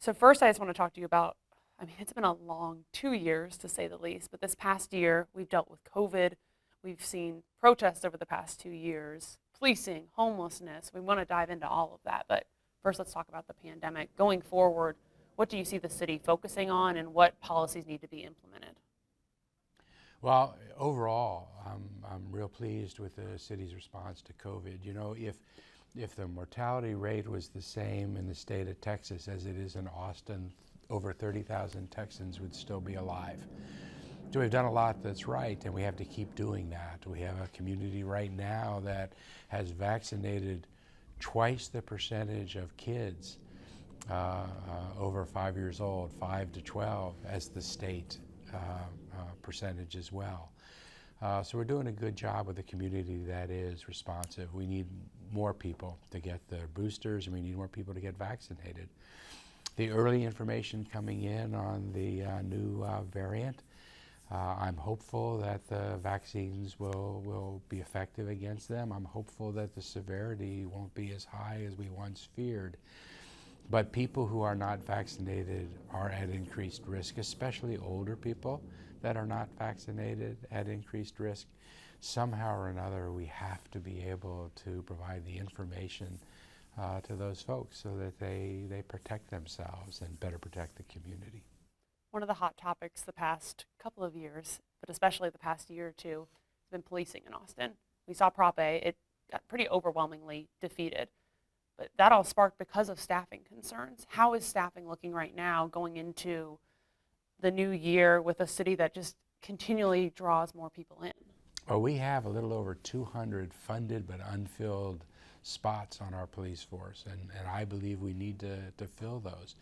So first, I just want to talk to you about, I mean, it's been a long 2 years to say the least, but this past year, we've dealt with COVID. We've seen protests over the past 2 years, policing, homelessness. We want to dive into all of that. But first, let's talk about the pandemic. Going forward, what do you see the city focusing on and what policies need to be implemented? Well, overall, I'm real pleased with the city's response to COVID. You know, if the mortality rate was the same in the state of Texas as it is in Austin, over 30,000 Texans would still be alive. So we've done a lot that's right, and we have to keep doing that. We have a community right now that has vaccinated twice the percentage of kids over 5 years old, 5 to 12, as the state percentage as well. So we're doing a good job with a community that is responsive. We need more people to get their boosters, and we need more people to get vaccinated. The early information coming in on the new variant, I'm hopeful that the vaccines will be effective against them. I'm hopeful that the severity won't be as high as we once feared. But people who are not vaccinated are at increased risk, especially older people that are not vaccinated at increased risk. Somehow or another, we have to be able to provide the information to those folks so that they protect themselves and better protect the community. One of the hot topics the past couple of years, but especially the past year or two, has been policing in Austin. We saw Prop A, it got pretty overwhelmingly defeated. But that all sparked because of staffing concerns. How is staffing looking right now going into the new year with a city that just continually draws more people in? Well, we have a little over 200 funded but unfilled spots on our police force, and I believe we need to fill those.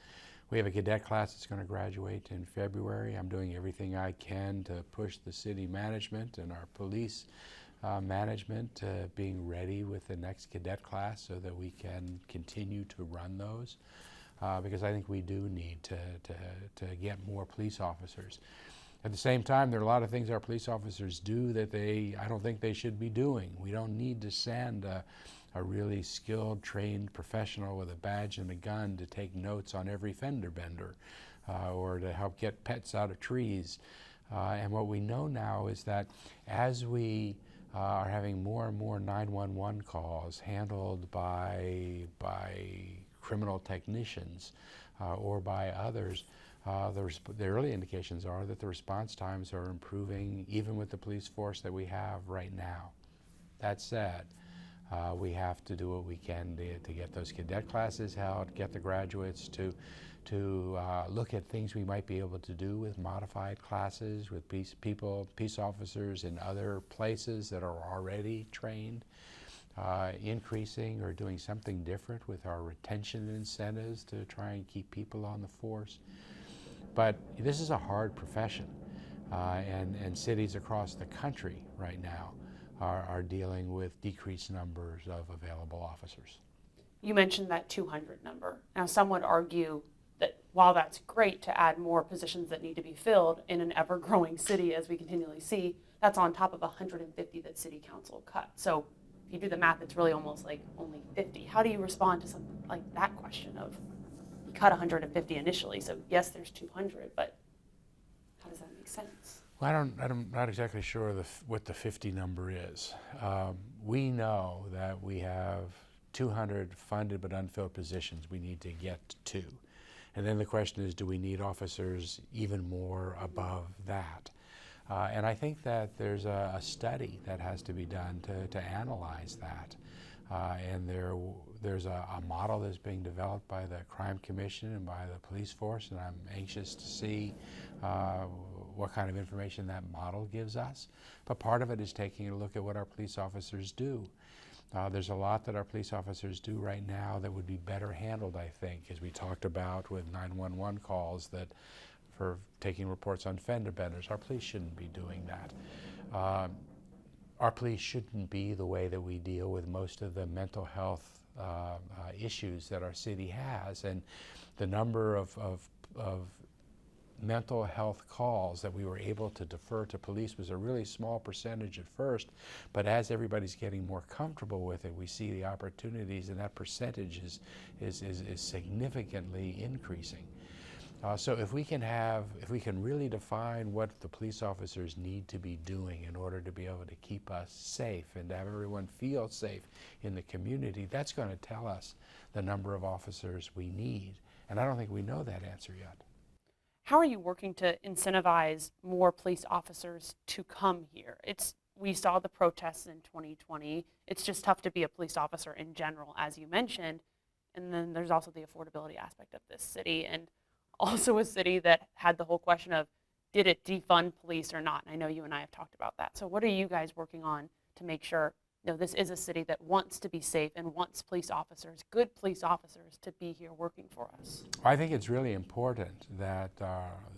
We have a cadet class that's going to graduate in February. I'm doing everything I can to push the city management and our police management being ready with the next cadet class so that we can continue to run those because I think we do need to get more police officers. At the same time, there are a lot of things our police officers do that I don't think they should be doing. We don't need to send a really skilled, trained professional with a badge and a gun to take notes on every fender bender or to help get pets out of trees. And what we know now is that as we are having more and more 911 calls handled by criminal technicians or by others, the early indications are that the response times are improving even with the police force that we have right now. That said, we have to do what we can to get those cadet classes held, get the graduates to look at things we might be able to do with modified classes, with peace officers in other places that are already trained, increasing or doing something different with our retention incentives to try and keep people on the force. But this is a hard profession, and cities across the country right now are dealing with decreased numbers of available officers. You mentioned that 200 number. Now, some would argue that while that's great to add more positions that need to be filled in an ever-growing city, as we continually see, that's on top of 150 that City Council cut. So if you do the math, it's really almost like only 50. How do you respond to something like that question of, you cut 150 initially, so yes, there's 200, but how does that make sense? Well, I'm not exactly sure what the 50 number is. We know that we have 200 funded but unfilled positions we need to get to. And then the question is, do we need officers even more above that? And I think that there's a study that has to be done to analyze that. And there's a model that's being developed by the Crime Commission and by the police force, and I'm anxious to see what kind of information that model gives us. But part of it is taking a look at what our police officers do. There's a lot that our police officers do right now that would be better handled, I think, as we talked about with 911 calls, that for taking reports on fender benders. Our police shouldn't be doing that. Our police shouldn't be the way that we deal with most of the mental health issues that our city has. And the number of mental health calls that we were able to defer to police was a really small percentage at first, but as everybody's getting more comfortable with it, we see the opportunities, and that percentage is significantly increasing. So if we can really define what the police officers need to be doing in order to be able to keep us safe and to have everyone feel safe in the community, that's going to tell us the number of officers we need. And I don't think we know that answer yet. How are you working to incentivize more police officers to come here? We saw the protests in 2020. It's just tough to be a police officer in general, as you mentioned. And then there's also the affordability aspect of this city, and also a city that had the whole question of, did it defund police or not? And I know you and I have talked about that. So what are you guys working on to make sure, this is a city that wants to be safe and wants police officers, good police officers, to be here working for us? I think it's really important that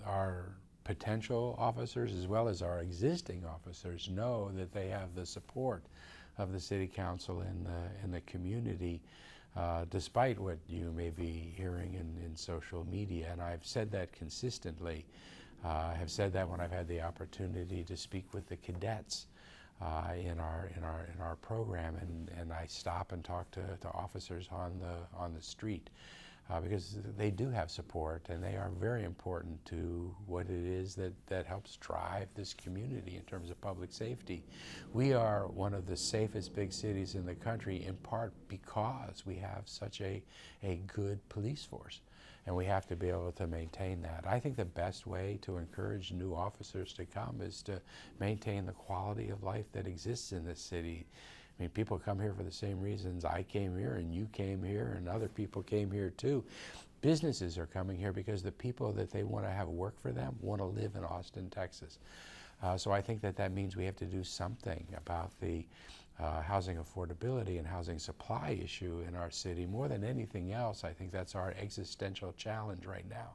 our potential officers as well as our existing officers know that they have the support of the city council in the community, despite what you may be hearing in social media. And I've said that consistently. I have said that when I've had the opportunity to speak with the cadets in our program, and I stop and talk to officers on the street, because they do have support, and they are very important to what it is that helps drive this community in terms of public safety. We are one of the safest big cities in the country, in part because we have such a good police force, and we have to be able to maintain that. I think the best way to encourage new officers to come is to maintain the quality of life that exists in this city. I mean, people come here for the same reasons I came here and you came here and other people came here too. Businesses are coming here because the people that they want to have work for them want to live in Austin, Texas. So I think that means we have to do something about the housing affordability and housing supply issue in our city. More than anything else, I think that's our existential challenge right now.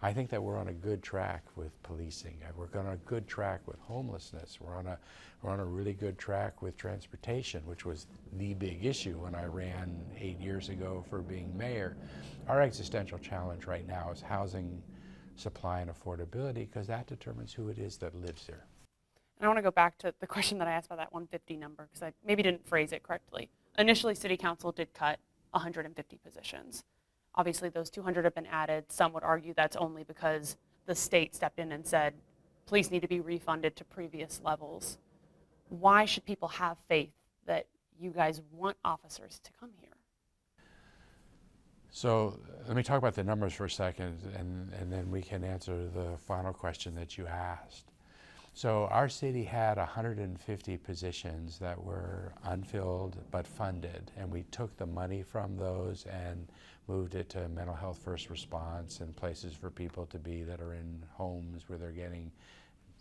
I think that we're on a good track with policing. We're on a good track with homelessness. We're on a really good track with transportation, which was the big issue when I ran 8 years ago for being mayor. Our existential challenge right now is housing supply and affordability, because that determines who it is that lives here. And I want to go back to the question that I asked about that 150 number, because I maybe didn't phrase it correctly. Initially, City Council did cut 150 positions. Obviously, those 200 have been added. Some would argue that's only because the state stepped in and said, police need to be refunded to previous levels. Why should people have faith that you guys want officers to come here? So let me talk about the numbers for a second, and then we can answer the final question that you asked. So our city had 150 positions that were unfilled but funded, and we took the money from those and moved it to mental health first response and places for people to be that are in homes where they're getting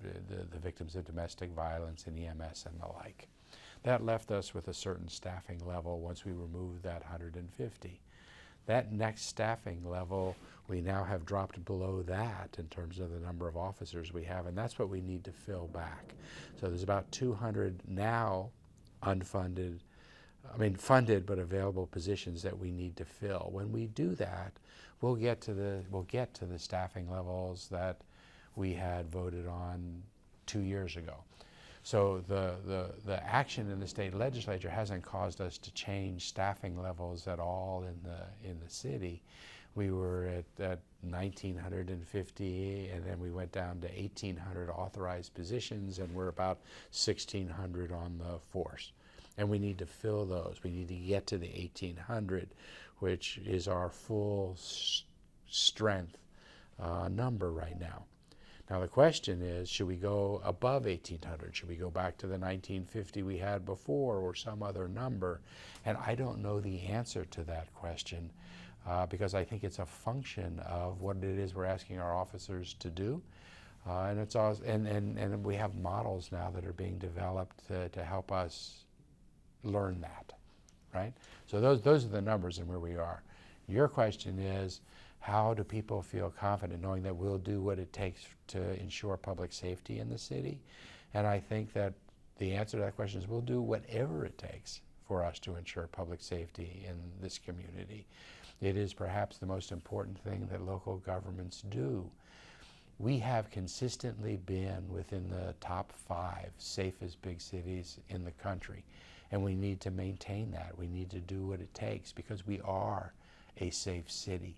the victims of domestic violence and EMS and the like. That left us with a certain staffing level once we removed that 150. That next staffing level, we now have dropped below that in terms of the number of officers we have, and that's what we need to fill back. So there's about 200 now funded but available positions that we need to fill. When we do that, we'll get to the staffing levels that we had voted on 2 years ago. So the action in the state legislature hasn't caused us to change staffing levels at all in the city. We were at 1,950, and then we went down to 1,800 authorized positions, and we're about 1,600 on the force. And we need to fill those. We need to get to the 1,800, which is our full strength number right now. Now the question is, should we go above 1,800? Should we go back to the 1,950 we had before, or some other number? And I don't know the answer to that question, because I think it's a function of what it is we're asking our officers to do. And it's also, and we have models now that are being developed to help us learn that, right? So those are the numbers and where we are. Your question is, how do people feel confident knowing that we'll do what it takes to ensure public safety in the city? And I think that the answer to that question is we'll do whatever it takes for us to ensure public safety in this community. It is perhaps the most important thing that local governments do. we have consistently been within the top 5 safest big cities in the country. And we need to maintain that. We need to do what it takes because we are a safe city.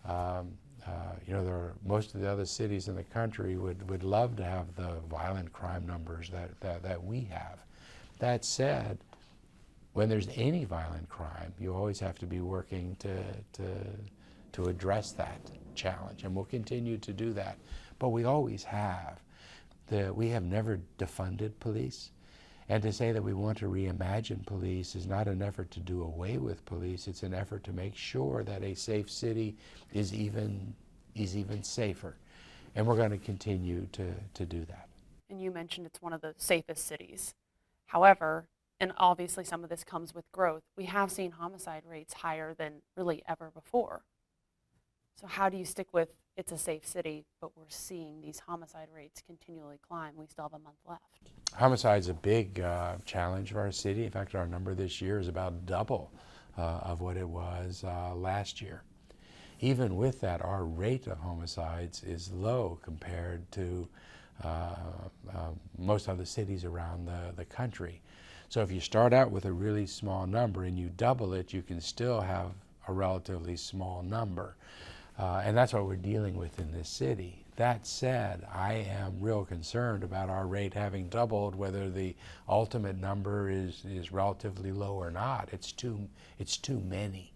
Most of the other cities in the country would love to have the violent crime numbers that we have. That said, when there's any violent crime, you always have to be working to address that challenge, and we'll continue to do that. But we always have. We have never defunded police, and to say that we want to reimagine police is not an effort to do away with police. It's an effort to make sure that a safe city is even safer, and we're going to continue to do that. And you mentioned it's one of the safest cities. However, and obviously some of this comes with growth, we have seen homicide rates higher than really ever before. So how do you stick with it's a safe city, but we're seeing these homicide rates continually climb? We still have a month left. Homicide's a big challenge for our city. In fact, our number this year is about double of what it was last year. Even with that, our rate of homicides is low compared to most other cities around the country. So if you start out with a really small number and you double it, you can still have a relatively small number. And that's what we're dealing with in this city. That said, I am real concerned about our rate having doubled, whether the ultimate number is relatively low or not. It's too many.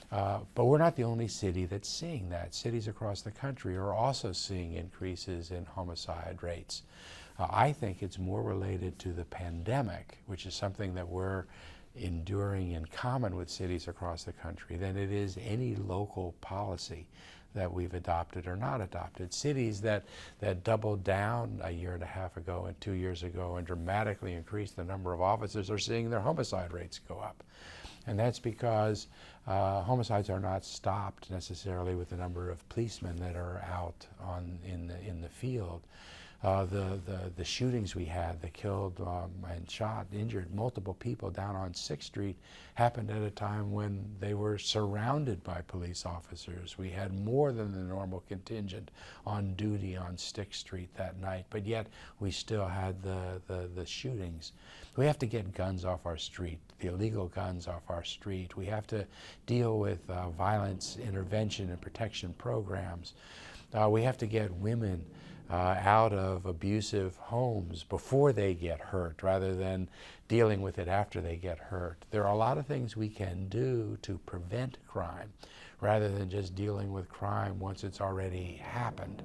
But we're not the only city that's seeing that. Cities across the country are also seeing increases in homicide rates. I think it's more related to the pandemic, which is something that we're enduring in common with cities across the country, than it is any local policy that we've adopted or not adopted. Cities that doubled down a year and a half ago and 2 years ago and dramatically increased the number of officers are seeing their homicide rates go up. And that's because homicides are not stopped necessarily with the number of policemen that are out in the field. The shootings we had that killed and shot, injured multiple people down on 6th Street happened at a time when they were surrounded by police officers. We had more than the normal contingent on duty on 6th Street that night, but yet we still had the shootings. We have to get guns off our street, the illegal guns off our street. We have to deal with violence intervention and protection programs. We have to get women out of abusive homes before they get hurt rather than dealing with it after they get hurt. There are a lot of things we can do to prevent crime rather than just dealing with crime once it's already happened.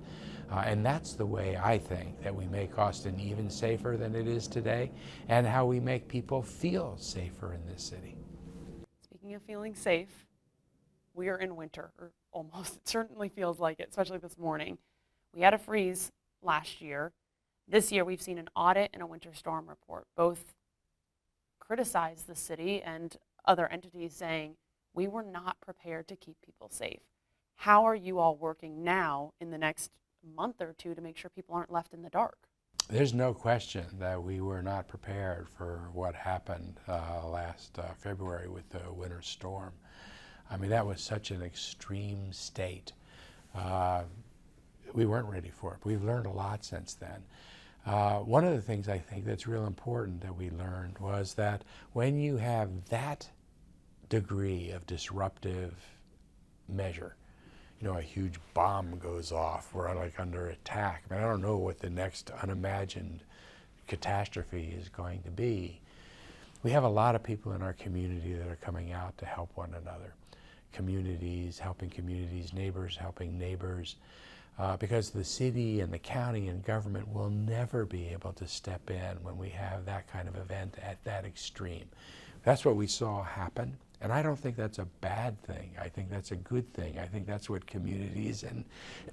And that's the way I think that we make Austin even safer than it is today, and how we make people feel safer in this city. Speaking of feeling safe, we are in winter, or almost. It certainly feels like it, especially this morning. We had a freeze last year. This year we've seen an audit and a winter storm report. Both criticize the city and other entities saying we were not prepared to keep people safe. How are you all working now in the next month or two to make sure people aren't left in the dark? There's no question that we were not prepared for what happened last February with the winter storm. I mean, that was such an extreme state. We weren't ready for it. We've learned a lot since then. One of the things I think that's real important that we learned was that when you have that degree of disruptive measure, you know, a huge bomb goes off, we're like under attack. I mean, I don't know what the next unimagined catastrophe is going to be. We have a lot of people in our community that are coming out to help one another. Communities, helping communities, neighbors helping neighbors. Because the city and the county and government will never be able to step in when we have that kind of event at that extreme. That's what we saw happen, and I don't think that's a bad thing. I think that's a good thing. I think that's what communities and,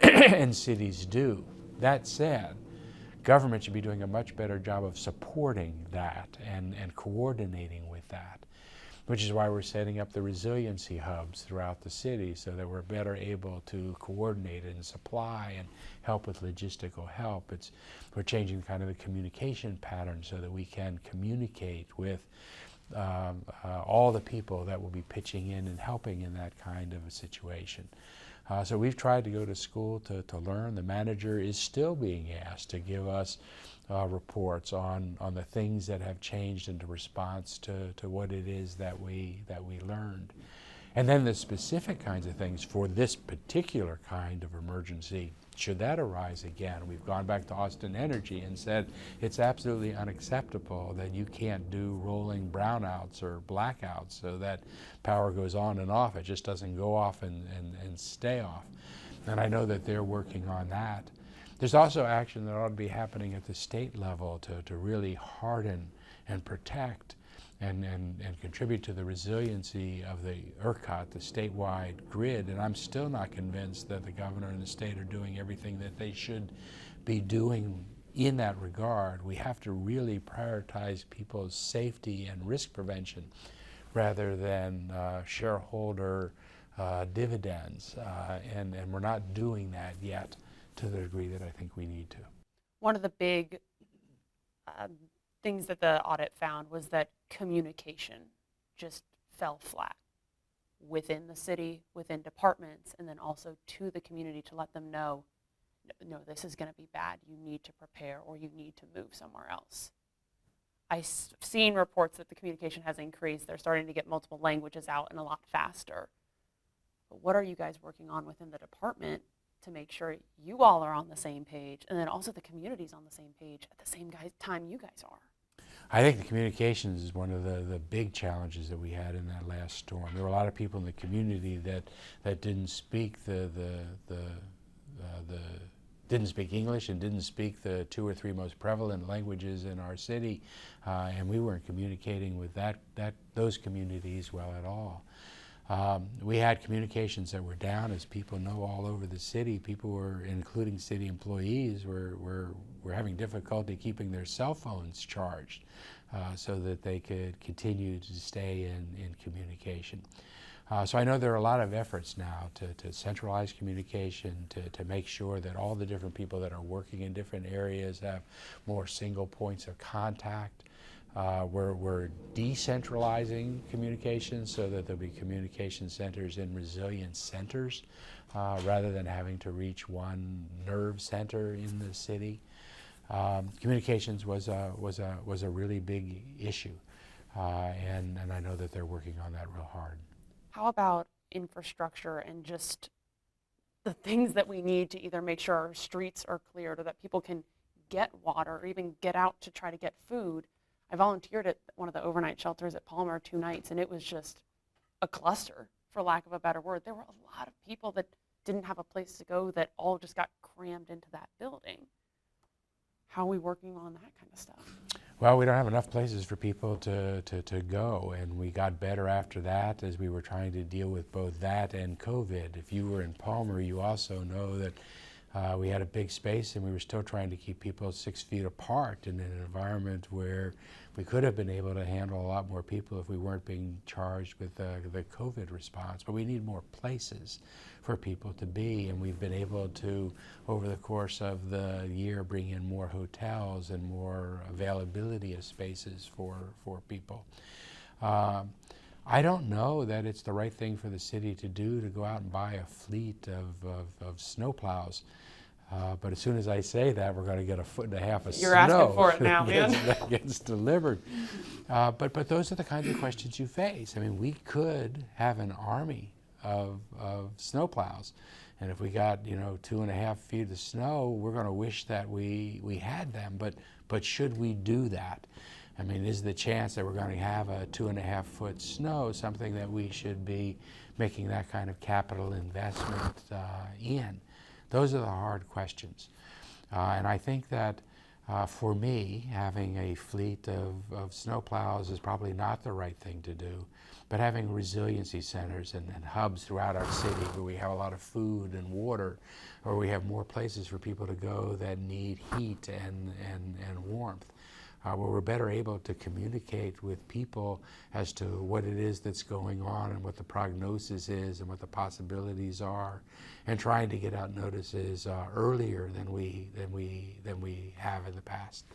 and cities do. That said, government should be doing a much better job of supporting that and coordinating with that, which is why we're setting up the resiliency hubs throughout the city so that we're better able to coordinate and supply and help with logistical help. We're changing kind of the communication pattern so that we can communicate with all the people that will be pitching in and helping in that kind of a situation. So we've tried to go to school to learn. The manager is still being asked to give us reports on the things that have changed in response to what it is that we learned. And then the specific kinds of things for this particular kind of emergency, should that arise again, we've gone back to Austin Energy and said it's absolutely unacceptable that you can't do rolling brownouts or blackouts so that power goes on and off. It just doesn't go off and stay off. And I know that they're working on that. There's also action that ought to be happening at the state level to really harden and protect and contribute to the resiliency of the ERCOT, the statewide grid. And I'm still not convinced that the governor and the state are doing everything that they should be doing in that regard. We have to really prioritize people's safety and risk prevention rather than shareholder dividends. And we're not doing that yet to the degree that I think we need to. One of the big things that the audit found was that communication just fell flat within the city, within departments, and then also to the community to let them know, no, this is going to be bad. You need to prepare or you need to move somewhere else. I've seen reports that the communication has increased. They're starting to get multiple languages out and a lot faster. But what are you guys working on within the department to make sure you all are on the same page and then also the community's on the same page at the same time you guys are? I think the communications is one of the big challenges that we had in that last storm. There were a lot of people in the community that didn't speak didn't speak English and didn't speak the 2 or 3 most prevalent languages in our city, and we weren't communicating with those communities well at all. We had communications that were down, as people know, all over the city. People were, including city employees, were having difficulty keeping their cell phones charged so that they could continue to stay in communication. So I know there are a lot of efforts now to centralize communication, to make sure that all the different people that are working in different areas have more single points of contact. We're decentralizing communications so that there'll be communication centers in resilient centers rather than having to reach one nerve center in the city. Communications was a really big issue, and I know that they're working on that real hard. How about infrastructure and just the things that we need to either make sure our streets are cleared or that people can get water or even get out to try to get food? I volunteered at one of the overnight shelters at Palmer 2 nights, and it was just a cluster, for lack of a better word. There were a lot of people that didn't have a place to go that all just got crammed into that building. How are we working on that kind of stuff? Well, we don't have enough places for people to go, and we got better after that as we were trying to deal with both that and COVID. If you were in Palmer, you also know that we had a big space and we were still trying to keep people 6 feet apart in an environment where we could have been able to handle a lot more people if we weren't being charged with the COVID response. But we need more places for people to be, and we've been able to, over the course of the year, bring in more hotels and more availability of spaces for people. I don't know that it's the right thing for the city to do to go out and buy a fleet of snowplows. But as soon as I say that, we're going to get 1.5 foot of snow. You're asking for it now, man. That gets delivered. But those are the kinds of questions you face. I mean, we could have an army of snowplows. And if we got 2.5 feet of snow, we're going to wish that we had them. But should we do that? I mean, is the chance that we're going to have a 2.5 foot snow something that we should be making that kind of capital investment in? Those are the hard questions. And I think that for me, having a fleet of snowplows is probably not the right thing to do. But having resiliency centers and hubs throughout our city where we have a lot of food and water, or we have more places for people to go that need heat and warmth, where we're better able to communicate with people as to what it is that's going on and what the prognosis is and what the possibilities are, and trying to get out notices earlier than we have in the past.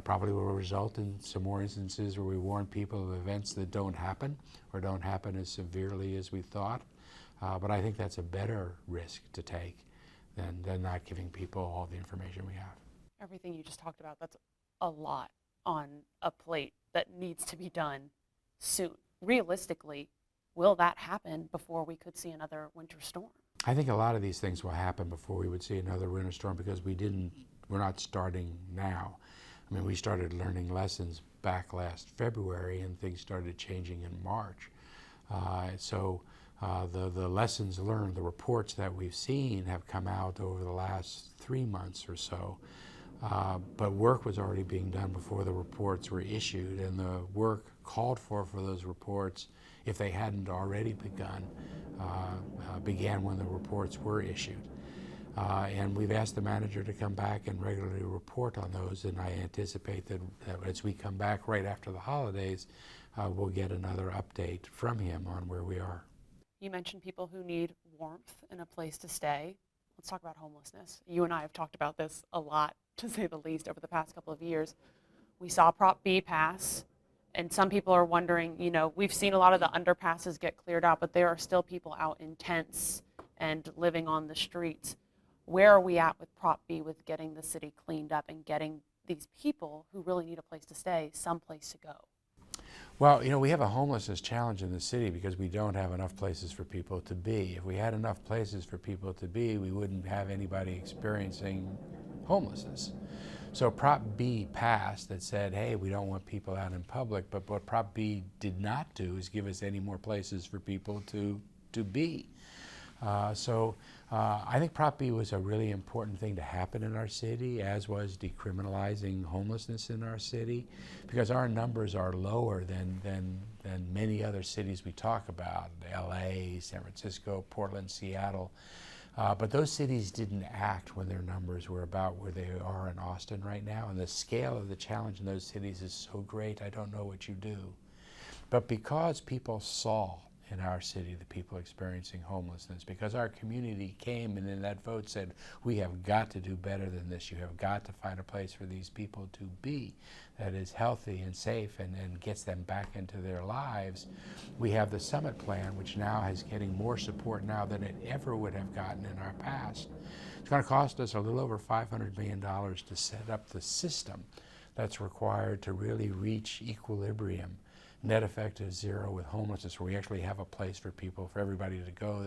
Probably will result in some more instances where we warn people of events that don't happen or don't happen as severely as we thought. But I think that's a better risk to take than not giving people all the information we have. Everything you just talked about, that's a lot on a plate that needs to be done soon. Realistically, will that happen before we could see another winter storm? I think a lot of these things will happen before we would see another winter storm because we're not starting now. I mean, we started learning lessons back last February and things started changing in March. The lessons learned, the reports that we've seen have come out over the last 3 months or so. But work was already being done before the reports were issued, and the work called for those reports, if they hadn't already begun, began when the reports were issued. And we've asked the manager to come back and regularly report on those, and I anticipate that as we come back right after the holidays, we'll get another update from him on where we are. You mentioned people who need warmth and a place to stay. Let's talk about homelessness. You and I have talked about this a lot, to say the least, over the past couple of years. We saw Prop B pass, and some people are wondering, we've seen a lot of the underpasses get cleared out, but there are still people out in tents and living on the streets. Where are we at with Prop B, with getting the city cleaned up and getting these people who really need a place to stay someplace to go? Well, we have a homelessness challenge in the city because we don't have enough places for people to be. If we had enough places for people to be, we wouldn't have anybody experiencing homelessness. So Prop B passed that said, hey, we don't want people out in public, but what Prop B did not do is give us any more places for people to be. I think Prop B was a really important thing to happen in our city, as was decriminalizing homelessness in our city, because our numbers are lower than many other cities we talk about, LA, San Francisco, Portland, Seattle. But those cities didn't act when their numbers were about where they are in Austin right now, and the scale of the challenge in those cities is so great, I don't know what you do. But because people saw in our city the people experiencing homelessness, because our community came and in that vote said, we have got to do better than this, you have got to find a place for these people to be that is healthy and safe and gets them back into their lives. We have the Summit Plan, which now is getting more support now than it ever would have gotten in our past. It's going to cost us a little over $500 million to set up the system that's required to really reach equilibrium, net effective zero with homelessness, where we actually have a place for people, for everybody to go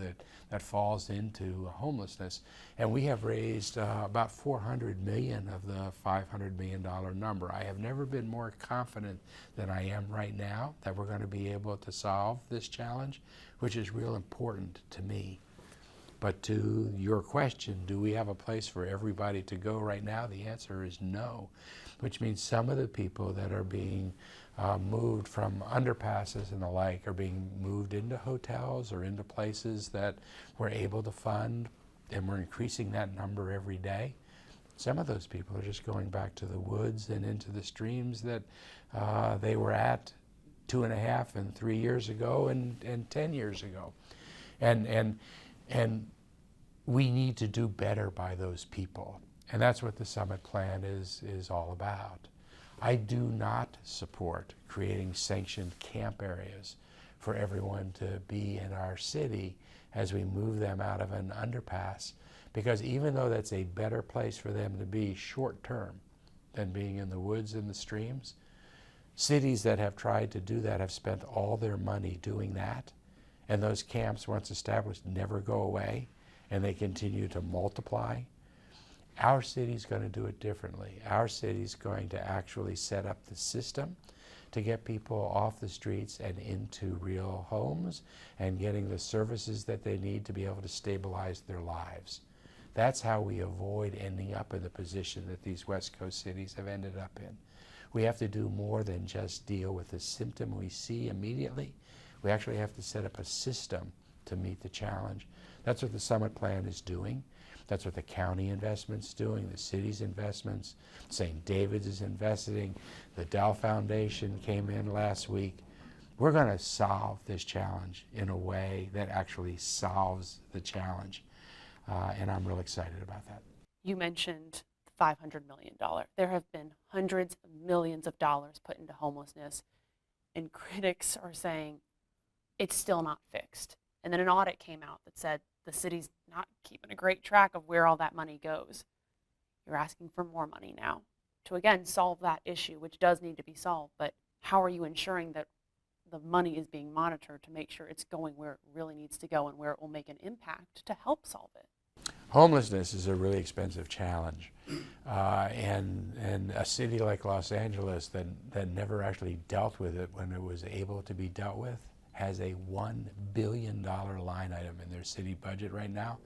that falls into homelessness. And we have raised about $400 million of the $500 million number. I have never been more confident than I am right now that we're going to be able to solve this challenge, which is real important to me. But to your question, do we have a place for everybody to go right now? The answer is no, which means some of the people that are being moved from underpasses and the like are being moved into hotels or into places that we're able to fund, and we're increasing that number every day. Some of those people are just going back to the woods and into the streams that they were at 2.5 and 3 years ago and 10 years ago. And we need to do better by those people. And that's what the Summit Plan is all about. I do not support creating sanctioned camp areas for everyone to be in our city as we move them out of an underpass, because even though that's a better place for them to be short term than being in the woods and the streams, cities that have tried to do that have spent all their money doing that, and those camps, once established, never go away, and they continue to multiply. Our city's going to do it differently. Our city's going to actually set up the system to get people off the streets and into real homes and getting the services that they need to be able to stabilize their lives. That's how we avoid ending up in the position that these West Coast cities have ended up in. We have to do more than just deal with the symptom we see immediately. We actually have to set up a system to meet the challenge. That's what the Summit Plan is doing. That's what the county investment's doing, the city's investments. St. David's is investing. The Dell Foundation came in last week. We're going to solve this challenge in a way that actually solves the challenge. And I'm real excited about that. You mentioned $500 million. There have been hundreds of millions of dollars put into homelessness, and critics are saying it's still not fixed. And then an audit came out that said the city's not keeping a great track of where all that money goes. You're asking for more money now to, again, solve that issue, which does need to be solved. But how are you ensuring that the money is being monitored to make sure it's going where it really needs to go and where it will make an impact to help solve it? Homelessness is a really expensive challenge, and a city like Los Angeles that never actually dealt with it when it was able to be dealt with has a $1 billion line item in their city budget right now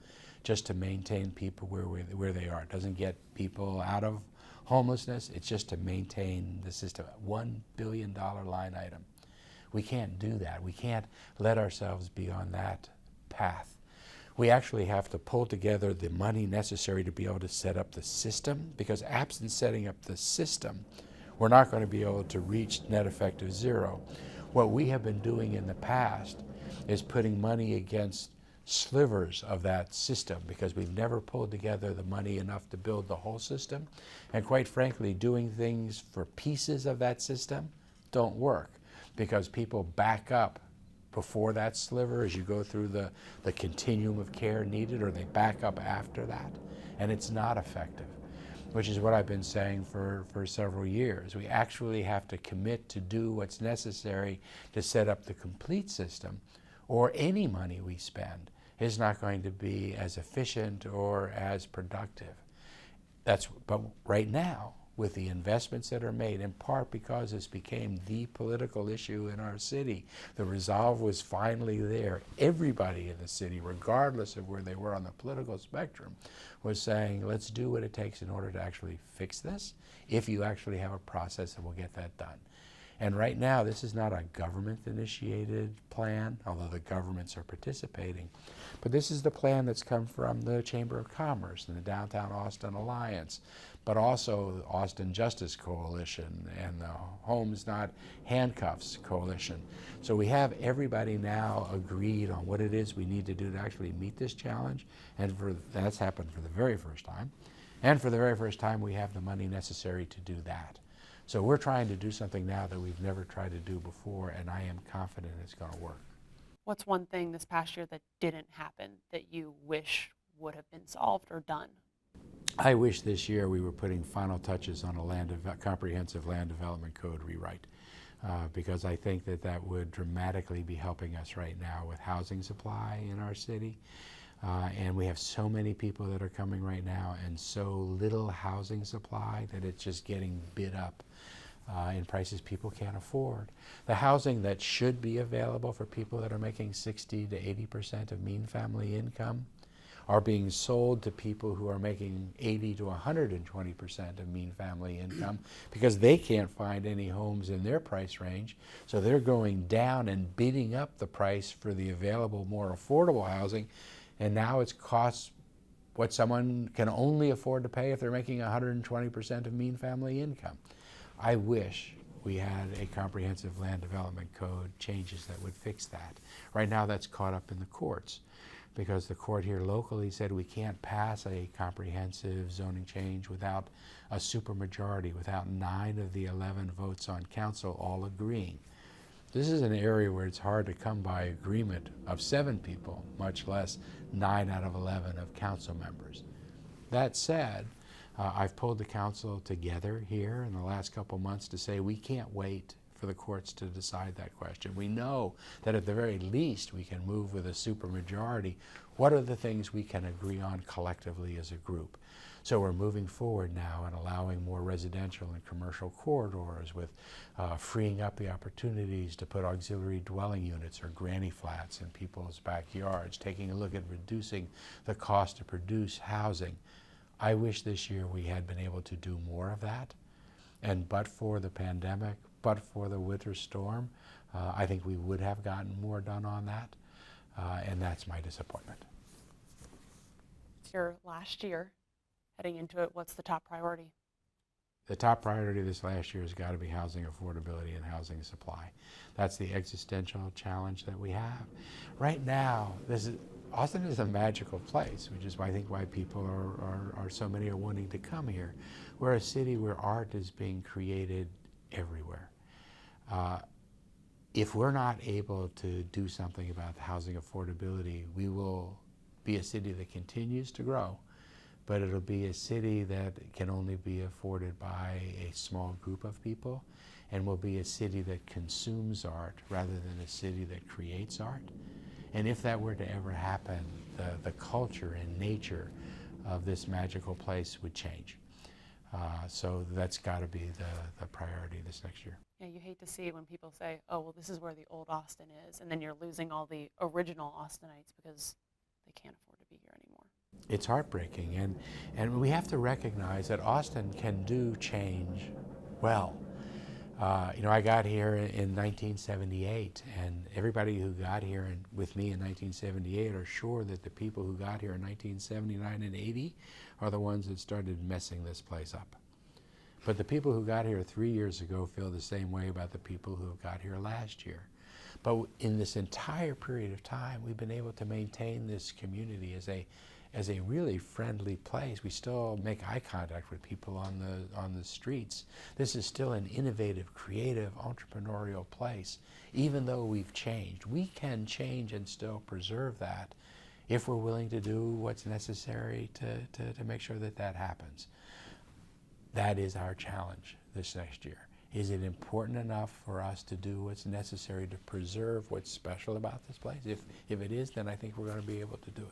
just to maintain people where they are. It doesn't get people out of homelessness, it's just to maintain the system. $1 billion line item. We can't do that. We can't let ourselves be on that path. We actually have to pull together the money necessary to be able to set up the system, because absent setting up the system, we're not going to be able to reach net effective zero. What we have been doing in the past is putting money against slivers of that system, because we've never pulled together the money enough to build the whole system. And quite frankly, doing things for pieces of that system don't work, because people back up before that sliver as you go through the continuum of care needed, or they back up after that, and it's not effective, which is what I've been saying for several years. We actually have to commit to do what's necessary to set up the complete system, or any money we spend is not going to be as efficient or as productive. But right now, with the investments that are made, in part because this became the political issue in our city, the resolve was finally there. Everybody in the city, regardless of where they were on the political spectrum, was saying, let's do what it takes in order to actually fix this, if you actually have a process that will get that done. And right now, this is not a government-initiated plan, although the governments are participating. But this is the plan that's come from the Chamber of Commerce and the Downtown Austin Alliance, but also the Austin Justice Coalition and the Homes Not Handcuffs Coalition. So we have everybody now agreed on what it is we need to do to actually meet this challenge, and that's happened for the very first time. And for the very first time, we have the money necessary to do that. So we're trying to do something now that we've never tried to do before, and I am confident it's going to work. What's one thing this past year that didn't happen that you wish would have been solved or done? I wish this year we were putting final touches on a comprehensive land development code rewrite, because I think that would dramatically be helping us right now with housing supply in our city. And we have so many people that are coming right now and so little housing supply that it's just getting bid up in prices people can't afford. The housing that should be available for people that are making 60 to 80% of mean family income are being sold to people who are making 80 to 120% of mean family income, because they can't find any homes in their price range. So they're going down and bidding up the price for the available, more affordable housing. And now it's costs what someone can only afford to pay if they're making 120% of mean family income. I wish we had a comprehensive land development code changes that would fix that. Right now that's caught up in the courts, because the court here locally said we can't pass a comprehensive zoning change without a supermajority, without 9 of the 11 votes on council all agreeing. This is an area where it's hard to come by agreement of 7 people, much less 9 out of 11 of council members. That said, I've pulled the council together here in the last couple months to say we can't wait for the courts to decide that question. We know that at the very least we can move with a supermajority. What are the things we can agree on collectively as a group? So we're moving forward now and allowing more residential and commercial corridors, with freeing up the opportunities to put auxiliary dwelling units or granny flats in people's backyards, taking a look at reducing the cost to produce housing. I wish this year we had been able to do more of that. And but for the pandemic, but for the winter storm, I think we would have gotten more done on that. And that's my disappointment. It's your last year. Heading into it, what's the top priority? The top priority this last year has got to be housing affordability and housing supply. That's the existential challenge that we have. Right now, Austin is a magical place, which is why I think why people are so many are wanting to come here. We're a city where art is being created everywhere. if we're not able to do something about the housing affordability, we will be a city that continues to grow, but it'll be a city that can only be afforded by a small group of people, and will be a city that consumes art rather than a city that creates art. And if that were to ever happen, the culture and nature of this magical place would change. So that's got to be the priority this next year. Yeah, you hate to see when people say, oh, well, this is where the old Austin is, and then you're losing all the original Austinites because they can't afford to be here anymore. It's heartbreaking, and we have to recognize that Austin can do change well. You know, I got here in 1978, and everybody who got here with me in 1978 are sure that the people who got here in 1979 and 80 are the ones that started messing this place up. But the people who got here 3 years ago feel the same way about the people who got here last year. But in this entire period of time, we've been able to maintain this community as a really friendly place. We still make eye contact with people on the streets. This is still an innovative, creative, entrepreneurial place. Even though we've changed, we can change and still preserve that if we're willing to do what's necessary to make sure that that happens. That is our challenge this next year. Is it important enough for us to do what's necessary to preserve what's special about this place? If it is, then I think we're going to be able to do it.